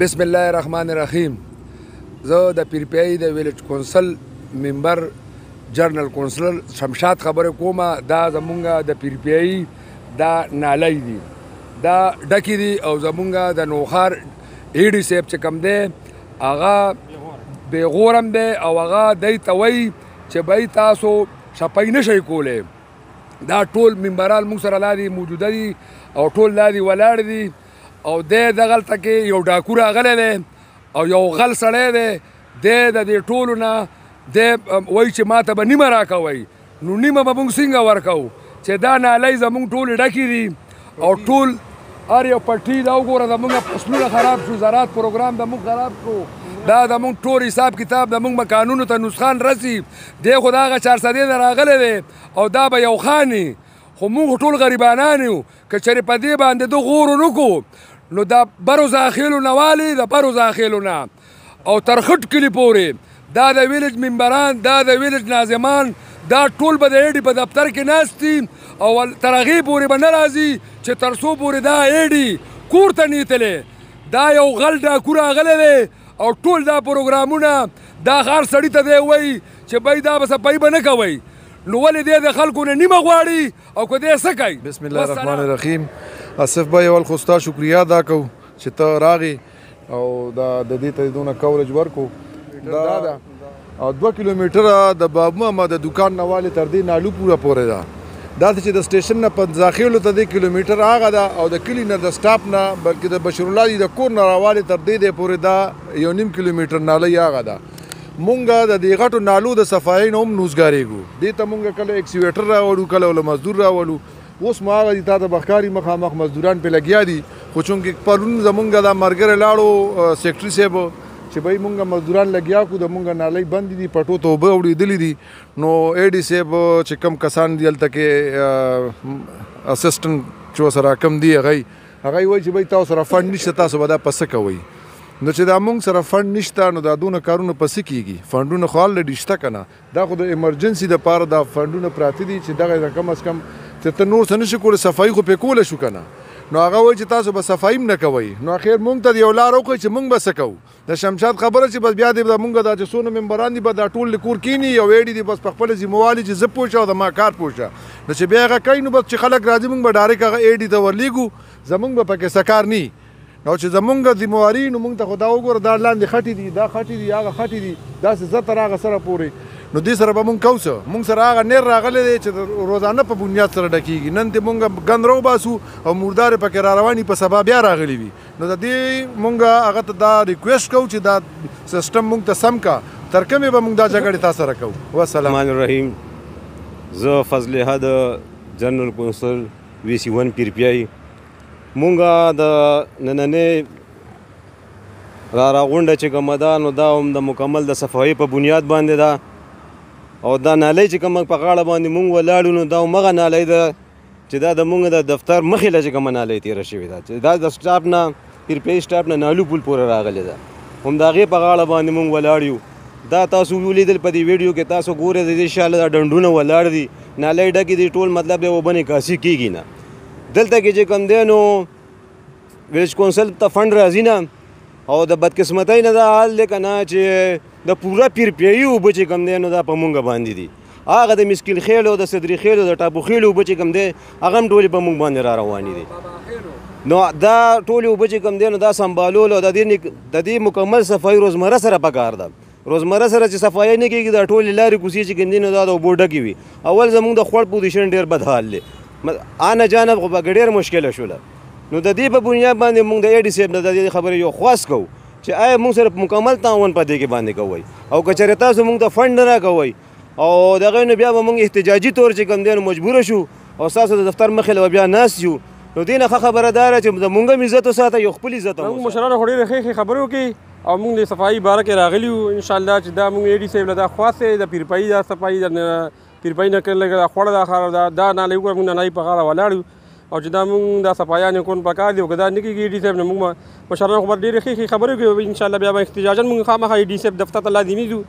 بسم الله الرحمن الرحیم. زه د پیرپیای د ویلج کونسل ممبر جرنل کونسلر شمشاد خبره کومه. دا زمونږ د پیرپیای دا نالی دي، دا ډکې دي او زمونږ د نوخار ایډي صاحب چې کوم دی هغه بېغورم دی او هغه دی ته وایي چې بهی تاسو شپی نشئ کولی. دا ټول ممبران موږ سره لا دي موجوده دي او ټول لا دي ولاړ دي او دی دغلته کې یو ډاکو راغلی دی او یو غل سړی دی. دی د دې ټولو نه دی وایي چې ما ته به نیمه راکوئ، نو نیمه به موږ څنګه ورکوو چې دا نالۍ زموږ ټولې ډکې دي او ټول هر یو پټي دا وګوره زموږ فصلونه خراب شو، زراعت پروګرام زموږ خراب شو. دا زموږ ټول حساب کتاب زموږ مکانونو ته نسخان رسي. دی خو د هغه 400 نه راغلی دی او دا به یو خاني، خو موږ ټول غریبانان یو. که چېرې په دې باندې د غور ونه کړو نو دا برو زاخیلو نه والي د برو زاخیلو نه او تر خټ کلي پورې دا د ویلج ممبران، دا د ویلج ناظمان، دا ټول به د ایډي په دفتر کې ناست دي او تر هغې پورې به نه راځي چې تر څو پورې دا ایډي کور ته نیتلی. دا یو غل ډاکو راغلی دی او ټول دا پروګرامونه دا هر سړي ته دی وایي چې بهی دا به صفایي به نه کوئ. نو ولې دی د خلکو نه نیمه غواړي او که دی څه کوي؟ بسم الله الرحمن الرحیم. آصف بھائی اول خو ستا شکریه ادا کوو چې ته راغې او د دې ته دونه کوریج ورکو. دا ده او 2 کیلومتره د بابو محمد د دکان نه والې تر دې نالو پوره پورې ده. دا چې د سټیشن نه په داخلو ته 2 کیلومتر هغه ده او د کلي نه د سټاپ نه بلکې د بشیرالله د کور نه راوالې تر دې پورې دا 1.5 کیلومتر نالۍ هغه ده. مونږ د دې غټو نالو د صفایۍ نه هم نوزګارېږو. دې ته مونږ کله ایکسیویټر راوړو، کله له مزدور راولو. اوس مو هغه دي تا ته بخکاري مخامخ مزدوران پې لګیا دي، خو چونکې پرون زمونږ دا ملګری لاړو سیکټري صاحب چې بهی مونږ مزدوران لګیا کړو، د مونږ نالۍ بندې دي، پټو ته اوبه اورېدلې دي. نو ایډي صاحب چې کوم کسان دي هلته کې اسسټنټ چې ورسره کم دي هغوی وایي چې بهی تاسو سره فنډ نشته، تاسو به دا په څه کوئ؟ نو چې دا مونږ سره فنډ نشته نو دا دونه کارونه په څه کېږي؟ فنډونه خو الریډي شته که نه، دا خو د ایمرجنسي دپاره دا فنډونه پراته دي چې دغه کم از کم چې ته نور څه نشي کولی، صفایي خو پرې کولی شو که نه. نو هغه وایي چې تاسو به صفایي هم نه کوئ. نو اخر مونږ ته یو لار وښیئ چې مونږ به څه کوو. د شمشاد خبره چې بس بیا دې مونږ دا چې څونه ممبران دي به دا ټول د کور کښېني یو ایډي دي بس په خپله ذموالي چې زه پوه شه او د ما کار پوه شه. نو چې بیا هغه کوي نو بس چې خلک راځي مونږ به ډایرکټ هغه ایډي ته ورلیږو، زمونږ به پکې څه کار نه وي. نو چې زمونږ ذمواري نو مونږ ته خو دا وګوره دا لاندې خټې دي، دا خټې دي، هغه خټې دي، داسې زه تر هغه سره پورې. نو دې سره به مونږ کوو څه؟ مونږ سره هغه نیر راغلی دی چې روزانه په بنیاد سره ډکېږي. نن دې مونږ ګند راوباسو او مردارې پکې را رواني په سبا بیا راغلي وي. نو د دې مونږ هغه ته دا ریکویسټ کوو چې دا سیسټم مونږ ته سم کا، تر کومې به مونږ دا جګړې تا سره کوو. والسلام الرحمن الرحیم. زه فضل احد جنرل کونسل VC1 پیرپیای. مونږ د نننۍ راغونډه چې کومه ده نو دا هم د مکمل د صفایي په بنیاد باندې ده او دا نالۍ چې کومه په غاړه باندې مونږ ولاړو نو دا همغه نالۍ ده چې دا د مونږ د دفتر مخې له چې کومه نالۍ تېره شوې ده چې دا د سټاپ نه پیرپیای سټاپ نه نالو پول پورې راغلې ده، هم د هغې په غاړه باندې مونږ ولاړ یو. دا تاسو ولیدل په دې ویډیو کې، تاسو ګورئ د دې شاله دا ډنډونه ولاړ دي، نالۍ ډکې دي، ټول مطلب دی اوبه نکاسي کېږي نه. دلته کې چې کوم دی نو ویلج کونسل ته فنډ راځي نه او د بدقسمتۍ نه دا حال دی که نه چې د پوره پیرپیایي اوبه چې کوم دی نو دا په مونږ باندې دي. هغه د مسکیل خیلو، د صدري خیلو، د ټاپو خیلو اوبه چې کوم دی هغه هم ټولې په مونږ باندې را روانې دي. نو دا ټولې اوبه چې کوم دی نو دا سمبالول او د دې مکمل صفایي روزمره سره پکار ده. روزمره سره چې صفایي نه کېږي دا ټولې لارې کوڅې چې کوم دي نو دا د اوبو ډکې وي. اول زمونږ د خوړ پوزیشن ډېر بد حال دی، آنه جانب خو به ډېر مشکله شوله. نو د دې په بنیاد باندې مونږ د ایډي صاحب نه د دې خبرې یو خواست کوو چې آیا مونږ سره مکمل تعاون په دې کې باندې کوئ او که چېرې تاسو مونږ ته فنډ نه راکوئ او د هغې نه بیا به مونږ احتجاجي طور چې کوم دی نو مجبوره شو او ستاسو د دفتر مخې له به بیا ناست یو. نو دې نه ښه خبره دا ده چې د مونږ هم عزت وساته، یو خپل عزت هم مونږ مشرانو خو ډېرې ښې خبرې وکړي او مونږ د صفایي باره کې راغلي یو. انشاءالله چې دا مونږ ایډي صاحب له دا خواست دی د پیرپایي دا صفایي د پیرپایي نه کړل دا خوړه دا نالۍ وګوره مونږ نالۍ په غاړه ولاړ یو او چې دا مونږ دا صفایانې کون پکار دي او که دا نه کېږي ایډي صاحب نه مونږ مشرانو خو به ډېرې ښې خبرې وکړي. انشاءالله بیا به احتجاجاً مونږ خامخا ایډي صاحب دفتر ته لازمي ځو.